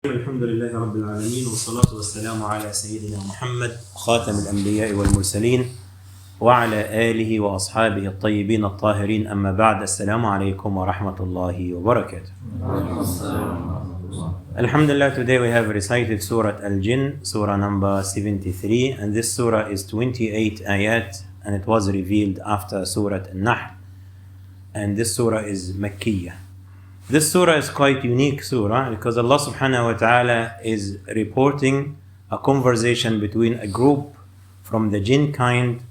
الحمد لله رب العالمين والصلاة والسلام على سيدنا محمد خاتم الأنبياء والمرسلين وعلى آله وأصحابه الطيبين الطاهرين. أما بعد، السلام عليكم ورحمة الله وبركاته. Alhamdulillah, today we have recited Surah Al-Jinn, Surah number 73, and this Surah is 28 ayat, and it was revealed after Surah Al-Nahl, and this Surah is Makkiyah. This surah is quite unique surah because Allah subhanahu wa ta'ala is reporting a conversation between a group from the jinn kind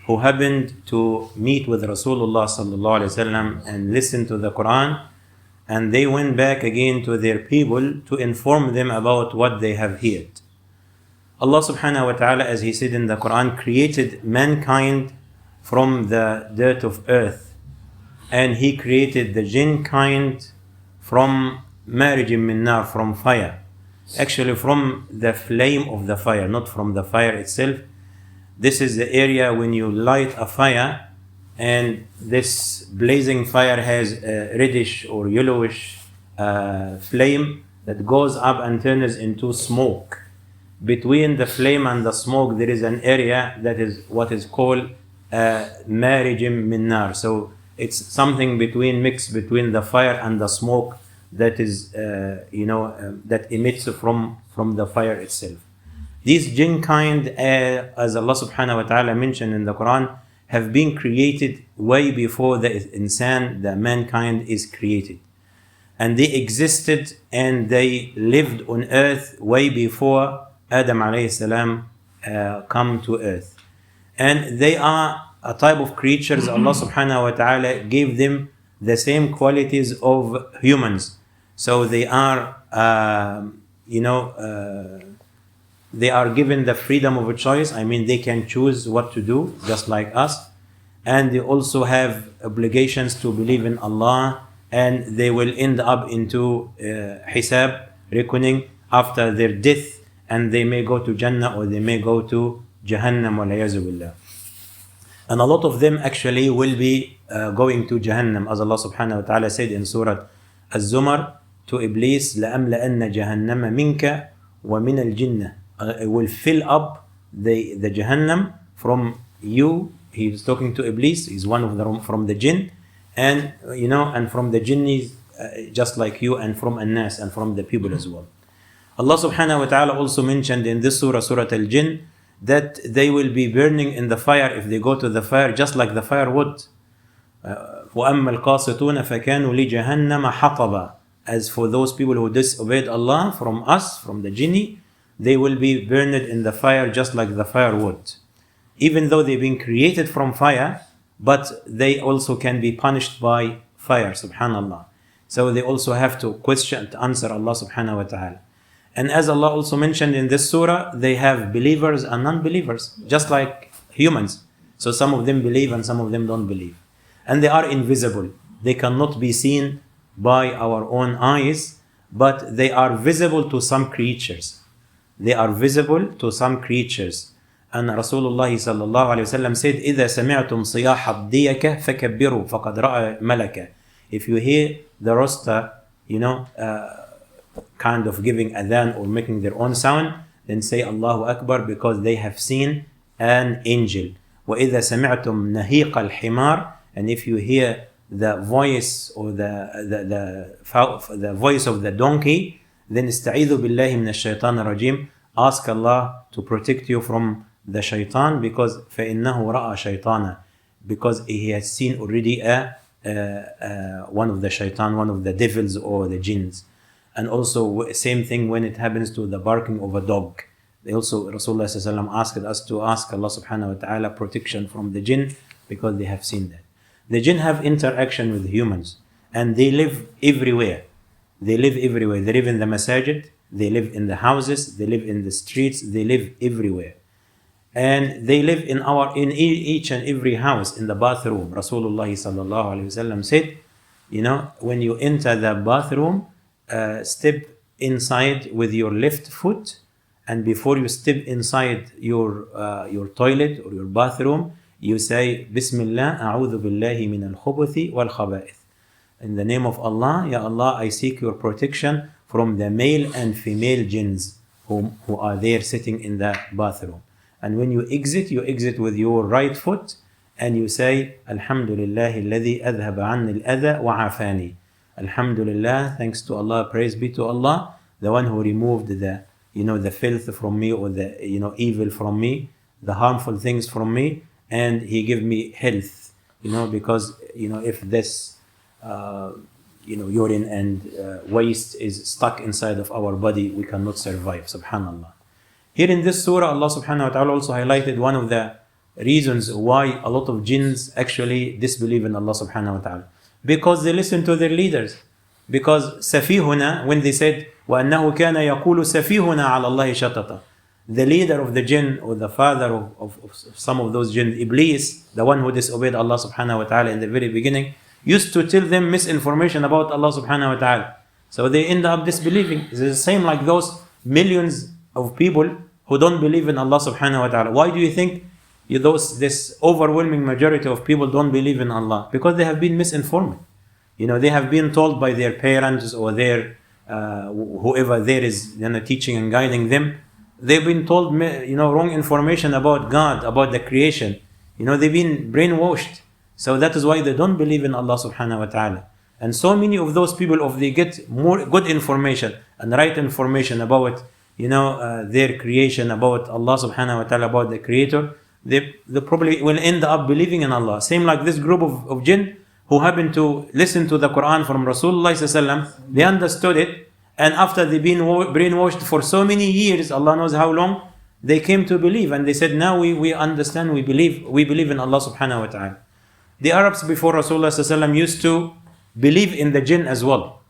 who happened to meet with Rasulullah sallallahu alayhi wasallam and listen to the Quran, and they went back again to their people to inform them about what they have heard. Allah subhanahu wa ta'ala, as He said in the Quran, created mankind from the dirt of earth, and He created the jinn kind from marij min nar, from fire. Actually from the flame of the fire, not from the fire itself. This is the area when you light a fire and this blazing fire has a reddish or yellowish flame that goes up and turns into smoke. Between the flame and the smoke there is an area that is what is called marij min nar. So it's something mixed between the fire and the smoke that is, that emits from the fire itself. These jinn kind, as Allah subhanahu wa ta'ala mentioned in the Quran, have been created way before the insan, the mankind, is created. And they existed and they lived on earth way before Adam alayhi salam come to earth. And they are a type of creatures. Allah subhanahu wa ta'ala gave them the same qualities of humans. So they are, they are given the freedom of a choice. I mean, they can choose what to do, just like us. And they also have obligations to believe in Allah, and they will end up into hisab, reckoning, after their death, and they may go to Jannah or they may go to Jahannam, wal-iyazu billah. And a lot of them actually will be going to Jahannam, as Allah subhanahu wa ta'ala said in Surah Az-Zumar to Iblis, لَأَمْلَأَنَّ جَهَنَّمَ مِنْكَ وَمِنَ الْجِنَّةِ. I will fill up the Jahannam from you. He is talking to Iblis. He's one of them from the jinn, and and from the jinnis, just like you, and from An-Nas, and from the people as well. Allah subhanahu wa ta'ala also mentioned in this surah, Surah Al-Jinn, that they will be burning in the fire if they go to the fire, just like the fire would. وَأَمَّا الْقَاسِطُونَ فَكَانُوا لِجَهَنَّمَ حَطَبًا. As for those people who disobeyed Allah from us, from the jinni, they will be burned in the fire just like the fire would. Even though they've been created from fire, but they also can be punished by fire, subhanallah. So they also have to answer Allah subhanahu wa ta'ala. And as Allah also mentioned in this surah, they have believers and non-believers, just like humans. So some of them believe and some of them don't believe. And they are invisible. They cannot be seen by our own eyes, but they are visible to some creatures. They are visible to some creatures. And Rasulullah sallallahu alayhi wa sallam said, إِذَا سَمِعْتُمْ صِيَاحَ الدِّيَكَ فَكَبِّرُوا فَقَدْ رَأَى مَلَكَ. If you hear the rooster, kind of giving adhan or making their own sound, then say Allahu Akbar, because they have seen an angel. وَإِذَا سَمِعْتُمْ نَهِيقَ الْحِمَارِ. And if you hear the voice or the voice of the donkey, then استعيذوا بالله من الشيطان الرجيم. Ask Allah to protect you from the shaitan, because فإنه رأى شيطانا, because he has seen already one of the shaitan, one of the devils or the jinns. And also same thing when it happens to the barking of a dog. They also, Rasulullah sallallahu alaihi wasallam asked us to ask Allah subhanahu wa ta'ala protection from the jinn, because they have seen that. The jinn have interaction with humans, and they live everywhere. They live everywhere. They live in the masajid, they live in the houses, they live in the streets, they live everywhere. And they live in each and every house, in the bathroom. Rasulullah sallallahu alaihi wasallam said, when you enter the bathroom, step inside with your left foot, and before you step inside your toilet or your bathroom, you say, Bismillah, a'udhu billahi min al-khubuthi wal-khaba'ith. In the name of Allah, Ya Allah, I seek your protection from the male and female jinns who are there sitting in the bathroom. And when you exit with your right foot and you say, Alhamdulillah alladhi adhaba anni al-adha wa afani. Alhamdulillah, thanks to Allah, praise be to Allah, the one who removed the the filth from me, or the evil from me, the harmful things from me, and He gave me health. Because if this urine and waste is stuck inside of our body, we cannot survive. Subhanallah. Here in this surah, Allah subhanahu wa ta'ala also highlighted one of the reasons why a lot of jinns actually disbelieve in Allah subhanahu wa ta'ala. Because they listen to their leaders. Because Safihuna, when they said, وَأَنَّهُ كَانَ يَقُولُ سَفِيهُنَا عَلَى اللَّهِ شَطَطًا, the leader of the jinn, or the father of some of those jinn, Iblis, the one who disobeyed Allah subhanahu wa ta'ala in the very beginning, used to tell them misinformation about Allah subhanahu wa ta'ala. So they end up disbelieving. It's the same like those millions of people who don't believe in Allah subhanahu wa ta'ala. Why do you think this overwhelming majority of people don't believe in Allah? Because they have been misinformed. They have been told by their parents or their whoever there is teaching and guiding them. They've been told wrong information about God, about the creation. They've been brainwashed. So that is why they don't believe in Allah subhanahu wa ta'ala. And so many of those people, if they get more good information and right information about their creation, about Allah subhanahu wa ta'ala, about the creator, they probably will end up believing in Allah. Same like this group of jinn who happened to listen to the Quran from Rasulullah sallallahu alaihi wasallam. They understood it, and after they've been brainwashed for so many years, Allah knows how long, they came to believe, and they said, now we understand, we believe in Allah subhanahu wa ta'ala. The Arabs before Rasulullah sallallahu alaihi wasallam used to believe in the jinn as well,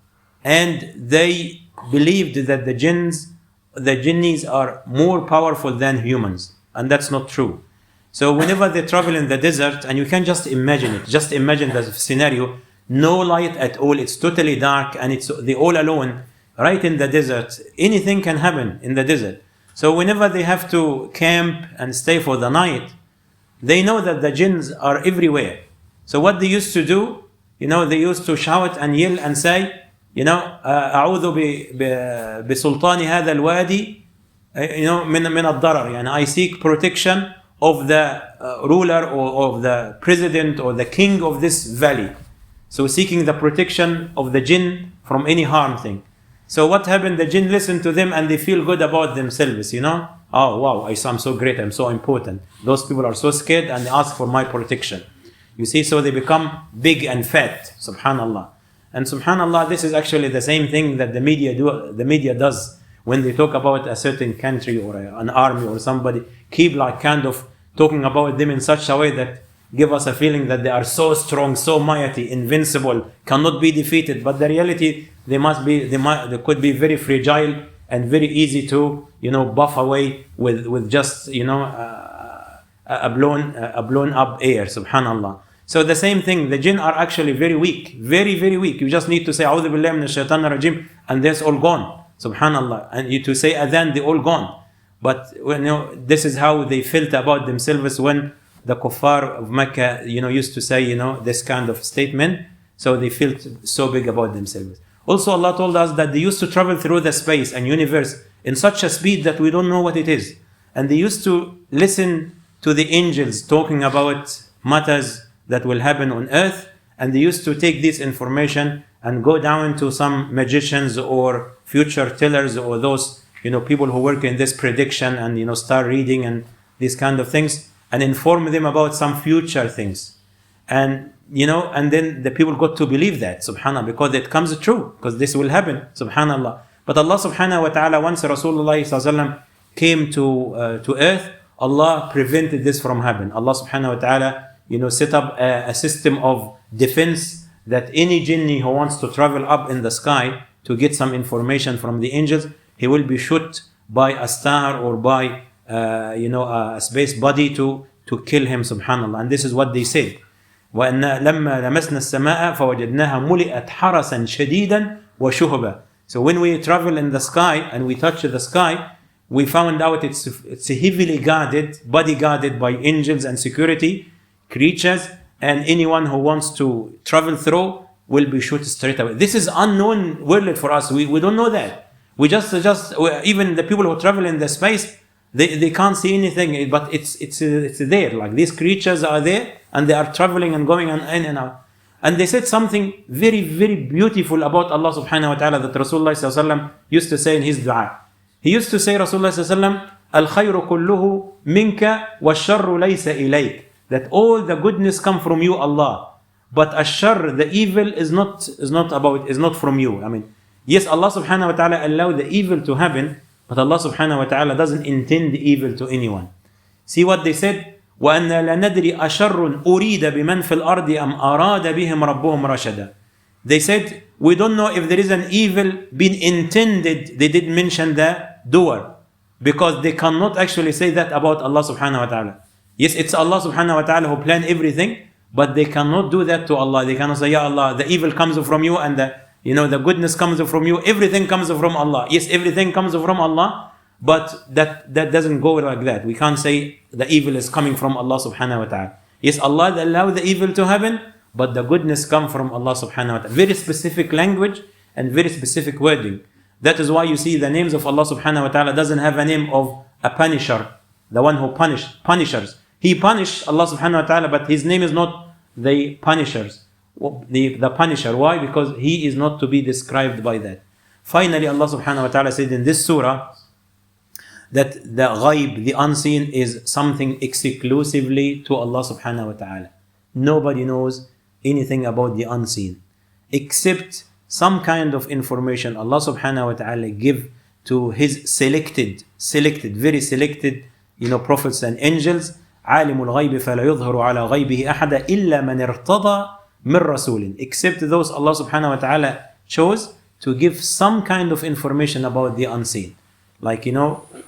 and they believed that the jinnis are more powerful than humans, and that's not true. So whenever they travel in the desert, and you can just imagine it, just imagine the scenario, no light at all, it's totally dark, and they're all alone, right in the desert. Anything can happen in the desert. So whenever they have to camp and stay for the night, they know that the jinns are everywhere. So what they used to do, they used to shout and yell and say, أعوذ بسلطان هذا الوادي من الضرر. I seek protection of the ruler or of the president or the king of this valley. So seeking the protection of the jinn from any harm thing. So what happened? The jinn listen to them and they feel good about themselves, Oh wow, I'm so great, I'm so important. Those people are so scared and they ask for my protection. You see, so they become big and fat, subhanallah. And subhanallah, this is actually the same thing that the media does when they talk about a certain country or an army or somebody, keep like kind of talking about them in such a way that give us a feeling that they are so strong, so mighty, invincible, cannot be defeated. But the reality, they could be very fragile and very easy to, buff away with just, a blown up air, subhanallah. So the same thing, the jinn are actually very weak, very, very weak. You just need to say, A'udhu billahi minash shaitanir rajim, and that's all gone, subhanallah. And you to say adhan, they're all gone. But this is how they felt about themselves when the kuffar of Mecca, used to say, this kind of statement. So they felt so big about themselves. Also, Allah told us that they used to travel through the space and universe in such a speed that we don't know what it is. And they used to listen to the angels talking about matters that will happen on earth. And they used to take this information and go down to some magicians or future tellers or those people who work in this prediction and start reading and these kind of things and inform them about some future things. And and then the people got to believe that, subhanallah, because it comes true, because this will happen, subhanallah. But Allah subhanahu wa ta'ala, once Rasulullah sallallahu alaihi wasallam came to earth, Allah prevented this from happening. Allah subhanahu wa ta'ala set up a system of defense that any jinni who wants to travel up in the sky to get some information from the angels, he will be shot by a star or by a space body to kill him, subhanallah. And this is what they said. وَأَنَّ لَمَّا لَمَسْنَا السَّمَاءَ فَوَجَدْنَاهَا مُلِئَتْ حَرَسًا شَدِيدًا وَشُهُبًا. So when we travel in the sky and we touch the sky, we found out it's heavily guarded, bodyguarded by angels and security creatures, and anyone who wants to travel through will be shot straight away. This is unknown world for us. We don't know that. We just even the people who travel in the space, they can't see anything, but it's there. Like these creatures are there and they are traveling and going in and out. And they said something very, very beautiful about Allah subhanahu wa ta'ala that Rasulullah sallallahu alaihi wasallam used to say in his dua. He used to say, Rasulullah sallallahu alaihi wasallam, Al-khayru kulluhu minka wa-sharru laysa ilayk. That all the goodness come from you, Allah. But ash-shar, the evil is not from you. I mean, yes, Allah subhanahu wa ta'ala allowed the evil to happen, but Allah subhanahu wa ta'ala doesn't intend evil to anyone. See what they said? وَأَنَّا لَنَدْرِ أَشَرٌ أُرِيدَ بِمَنْ فِي الْأَرْضِ أَمْ أَرَادَ بِهِمْ رَبُّهُمْ رَشَدًا. They said, we don't know if there is an evil being intended. They didn't mention the doer, because they cannot actually say that about Allah subhanahu wa ta'ala. Yes, it's Allah subhanahu wa ta'ala who planned everything, but they cannot do that to Allah. They cannot say, Ya Allah, the evil comes from you and the goodness comes from you. Everything comes from Allah. Yes, everything comes from Allah, but that doesn't go like that. We can't say the evil is coming from Allah subhanahu wa ta'ala. Yes, Allah allowed the evil to happen, but the goodness comes from Allah subhanahu wa ta'ala. Very specific language and very specific wording. That is why you see the names of Allah subhanahu wa ta'ala doesn't have a name of a punisher, the one who punishers. He punished Allah subhanahu wa ta'ala, but his name is not the punishers, the punisher. Why? Because he is not to be described by that. Finally, Allah subhanahu wa ta'ala said in this surah that the ghaib, the unseen, is something exclusively to Allah subhanahu wa ta'ala. Nobody knows anything about the unseen except some kind of information Allah subhanahu wa ta'ala give to his selected, very selected, prophets and angels. عالم الغيب فلا يظهر على غيبه أحد إلا من ارتضى من رسول. Except those Allah subhanahu wa ta'ala chose to give some kind of information about the unseen. Like,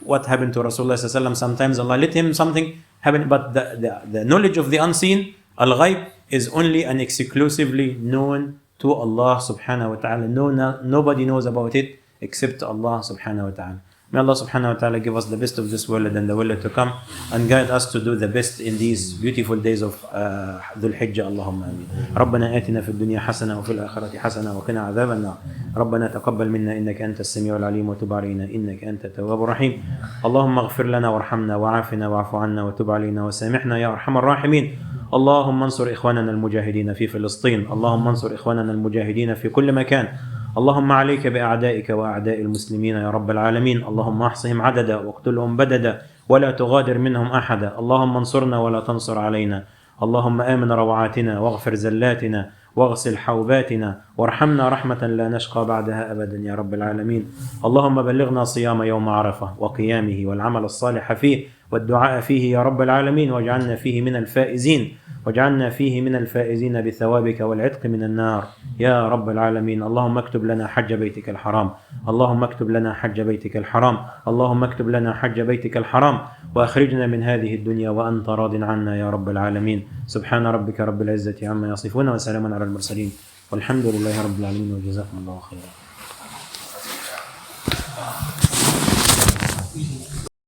what happened to Rasulullah sallallahu alaihi wasallam. Sometimes Allah let him something happen, but the knowledge of the unseen, al-ghaib, is only and exclusively known to Allah subhanahu wa ta'ala. Nobody knows about it except Allah subhanahu wa ta'ala. May Allah subhanahu wa ta'ala give us the best of this world and the world to come, and guide us to do the best in these beautiful days of Dhul Hijjah. Allahumma ameen. ربنا آتنا في الدنيا حسنة وفي الآخرة حسنة وقنا عذاب النار. ربنا تقبل منا إنك أنت السميع العليم وتب علينا إنك أنت التواب الرحيم. اللهم اغفر لنا وارحمنا وعافنا واعف عنا وتب علينا وسامحنا يا أرحم الراحمين. اللهم انصر إخواننا المجاهدين في فلسطين. اللهم انصر إخواننا المجاهدين في كل مكان. اللهم عليك بأعدائك وأعداء المسلمين يا رب العالمين. اللهم احصهم عددا واقتلهم بددا ولا تغادر منهم أحدا. اللهم انصرنا ولا تنصر علينا. اللهم آمن روعاتنا واغفر زلاتنا واغسل حوباتنا وارحمنا رحمة لا نشقى بعدها أبدا يا رب العالمين. اللهم بلغنا صيام يوم عرفة وقيامه والعمل الصالح فيه والدعاء فيه يا رب العالمين، واجعلنا فيه من الفائزين، واجعلنا فيه من الفائزين بثوابك والعتق من النار يا رب العالمين. اللهم اكتب لنا حج بيتك الحرام. اللهم اكتب لنا حج بيتك الحرام. اللهم اكتب لنا حج بيتك الحرام وأخرجنا من هذه الدنيا وأنت راض عنا يا رب العالمين. سبحان ربك رب العزة عما يصفون وسلام على المرسلين والحمد لله رب العالمين وجزاكم الله خيرا.